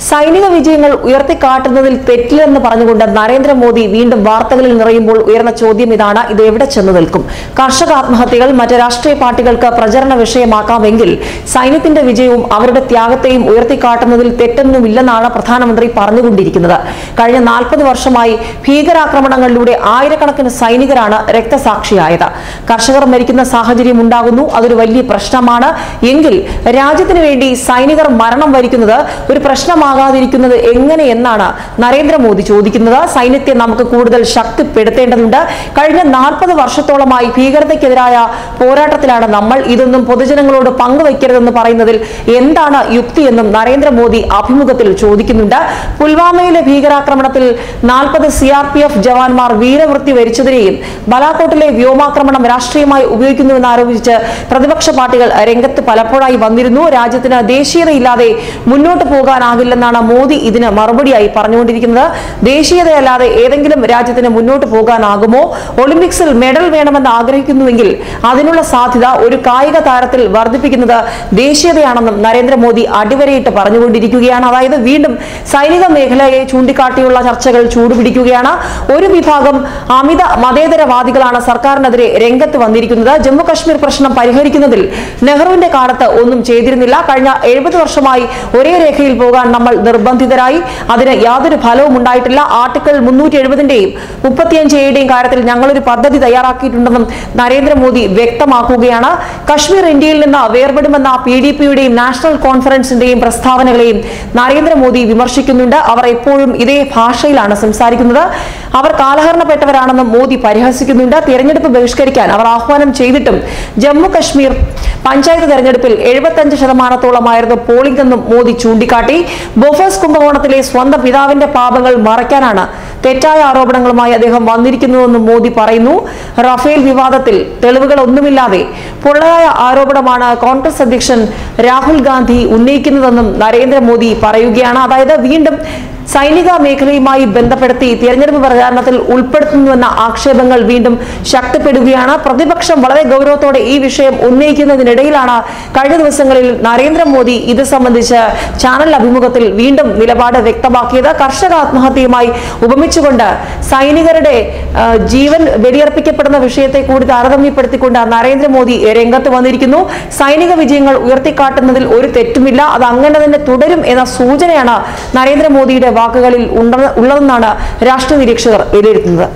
സൈനിക വിജയങ്ങൾ ഉയർത്തിക്കാട്ടുന്നതിൽ തെറ്റില്ലെന്ന് പറഞ്ഞുകൊണ്ട് നരേന്ദ്രമോദി വീണ്ടും വാർത്തകളിൽ നിറയുമ്പോൾ ഉയർന്ന ചോദ്യം ഇതാണ്: ഇത് എവിടെ ചെന്നു നിൽക്കും? കർഷക ആത്മഹത്യകൾ മറ്റ് രാഷ്ട്രീയ പാർട്ടികൾക്ക് പ്രചരണ വിഷയമാക്കാമെങ്കിൽ സൈന്യത്തിന്റെ വിജയവും അവരുടെ ത്യാഗത്തെയും ഉയർത്തിക്കാട്ടുന്നതിൽ തെറ്റൊന്നുമില്ലെന്നാണ് പ്രധാനമന്ത്രി പറഞ്ഞുകൊണ്ടിരിക്കുന്നത്. കഴിഞ്ഞ 40 വർഷമായി ഭീകരാക്രമണങ്ങളിലൂടെ ആയിരക്കണക്കിന് സൈനികരാണ് രക്തസാക്ഷിയായത്. കർഷകർ മരിക്കുന്ന സാഹചര്യം ഉണ്ടാകുന്നു, അതൊരു വലിയ പ്രശ്നമാണ്. എങ്കിൽ രാജ്യത്തിന് വേണ്ടി സൈനികർ മരണം വരിക്കുന്നത് ഒരു പ്രശ്നമാകാതിരിക്കുന്നത് എങ്ങനെയെന്നാണ് നരേന്ദ്രമോദി ചോദിക്കുന്നത്. സൈന്യത്തെ നമുക്ക് കൂടുതൽ ശക്തിപ്പെടുത്തേണ്ടതുണ്ട്. കഴിഞ്ഞ 40 വർഷത്തോളമായി ഭീകരതയ്ക്കെതിരായ പോരാട്ടത്തിലാണ് നമ്മൾ. ഇതൊന്നും പൊതുജനങ്ങളോട് പങ്കുവയ്ക്കരുതെന്ന് പറയുന്നതിൽ എന്താണ് യുക്തിയെന്നും നരേന്ദ്രമോദി അഭിമുഖത്തിൽ ചോദിക്കുന്നുണ്ട്. പുൽവാമയിലെ ഭീകരാക്രമണത്തിൽ 40 CRPF ജവാന്മാർ വീരമൃത്യു വരിച്ചതിനെയും ബലാക്കോട്ടിലെ വ്യോമാക്രമണം രാഷ്ട്രീയമായി ഉപയോഗിക്കുന്നുവെന്ന് ആരോപിച്ച് പ്രതിപക്ഷ പാർട്ടികൾ രംഗത്ത് പലപ്പോഴായി വന്നിരുന്നു. രാജ്യത്തിന് ദേശീയതയില്ലാതെ മുന്നോട്ട് പോകാനാകില്ലെന്നാണ് മോദി ഇതിന് മറുപടിയായി പറഞ്ഞുകൊണ്ടിരിക്കുന്നത്. ദേശീയതയല്ലാതെ ഏതെങ്കിലും രാജ്യത്തിന് മുന്നോട്ട് പോകാനാകുമോ? ഒളിമ്പിക്സിൽ മെഡൽ വേണമെന്ന് ആഗ്രഹിക്കുന്നുവെങ്കിൽ അതിനുള്ള സാധ്യത ഒരു കായിക താരത്തിൽ വർദ്ധിപ്പിക്കുന്നത് ദേശീയതയാണെന്നും നരേന്ദ്രമോദി അടിവരയിട്ട് പറഞ്ഞുകൊണ്ടിരിക്കുകയാണ്. അതായത് വീണ്ടും സൈനിക മേഖലയെ ചൂണ്ടിക്കാട്ടിയുള്ള ചർച്ചകൾ ചൂടുപിടിക്കുകയാണ്. ഒരു വിഭാഗം അമിത മതേതരവാദികളാണ് സർക്കാരിനെതിരെ രംഗത്ത് വന്നിരിക്കുന്നത്. ജമ്മു കശ്മീർ പ്രശ്നം പരിഹരിക്കുന്നതിൽ നെഹ്റുവിന്റെ കാലത്ത് ഒന്നും ചെയ്തിരുന്നില്ല. കഴിഞ്ഞ 70 വർഷമായി ഒരേ രേഖയിൽ പോകാൻ നമ്മൾ നിർബന്ധിതരായി. അതിന് യാതൊരു ഫലവും ഉണ്ടായിട്ടില്ല. ആർട്ടിക്കിൾ 370ന്റെയും 35A കാര്യത്തിൽ ഞങ്ങളൊരു പദ്ധതി തയ്യാറാക്കിയിട്ടുണ്ടെന്നും നരേന്ദ്രമോദി വ്യക്തമാക്കുകയാണ്. കശ്മീർ ഇന്ത്യയിൽ നിന്ന് വേർപെടുമെന്ന PDPയുടെയും നാഷണൽ കോൺഫറൻസിന്റെയും പ്രസ്താവനകളെയും നരേന്ദ്രമോദി വിമർശിക്കുന്നുണ്ട്. അവർ എപ്പോഴും ഇതേ ഭാഷയിലാണ് സംസാരിക്കുന്നത്. അവർ കാലഹരണപ്പെട്ടവരാണെന്നും മോദി പരിഹസിക്കുന്നുണ്ട്. തിരഞ്ഞെടുപ്പ് ബഹിഷ്കരിക്കാൻ അവർ ആഹ്വാനം ചെയ്തിട്ടും ജമ്മു കശ്മീർ പഞ്ചായത്ത് തെരഞ്ഞെടുപ്പിൽ 75%-ഓളമായിരുന്നു പോളിംഗ് എന്നും മോദി ചൂണ്ടിക്കാട്ടി. ബോഫേഴ്സ് കുംഭകോണത്തിലെ സ്വന്തം പിതാവിന്റെ പാപങ്ങൾ മറയ്ക്കാനാണ് തെറ്റായ ആരോപണങ്ങളുമായി അദ്ദേഹം വന്നിരിക്കുന്നതെന്നും മോദി പറയുന്നു. റഫേൽ വിവാദത്തിൽ തെളിവുകളൊന്നുമില്ലാതെ പൊള്ളയായ ആരോപണമാണ് കോൺഗ്രസ് അധ്യക്ഷൻ രാഹുൽ ഗാന്ധി ഉന്നയിക്കുന്നതെന്നും നരേന്ദ്രമോദി പറയുകയാണ്. അതായത് വീണ്ടും സൈനിക മേഖലയുമായി ബന്ധപ്പെടുത്തി തിരഞ്ഞെടുപ്പ് പ്രചാരണത്തിൽ ഉൾപ്പെടുത്തുന്നുവെന്ന ആക്ഷേപങ്ങൾ വീണ്ടും ശക്തിപ്പെടുകയാണ്. പ്രതിപക്ഷം വളരെ ഗൗരവത്തോടെ ഈ വിഷയം ഉന്നയിക്കുന്നതിനിടയിലാണ് കഴിഞ്ഞ ദിവസങ്ങളിൽ നരേന്ദ്രമോദി ഇത് സംബന്ധിച്ച് ചാനൽ അഭിമുഖത്തിൽ വീണ്ടും നിലപാട് വ്യക്തമാക്കിയത്. കർഷക ആത്മഹത്യയുമായി ഉപമിച്ചുകൊണ്ട് സൈനികരുടെ ജീവൻ ബലിയർപ്പിക്കപ്പെടുന്ന വിഷയത്തെ കൂടി താരതമ്യപ്പെടുത്തിക്കൊണ്ട് നരേന്ദ്രമോദി രംഗത്ത് വന്നിരിക്കുന്നു. സൈനിക വിജയങ്ങൾ ഉയർത്തിക്കാട്ടുന്നതിൽ ഒരു തെറ്റുമില്ല, അത് അങ്ങനെ തന്നെ തുടരും എന്ന സൂചനയാണ് നരേന്ദ്രമോദിയുടെ വാക്കുകളിൽ ഉള്ളതെന്നാണ് രാഷ്ട്രീയ നിരീക്ഷകർ വിലയിരുത്തുന്നത്.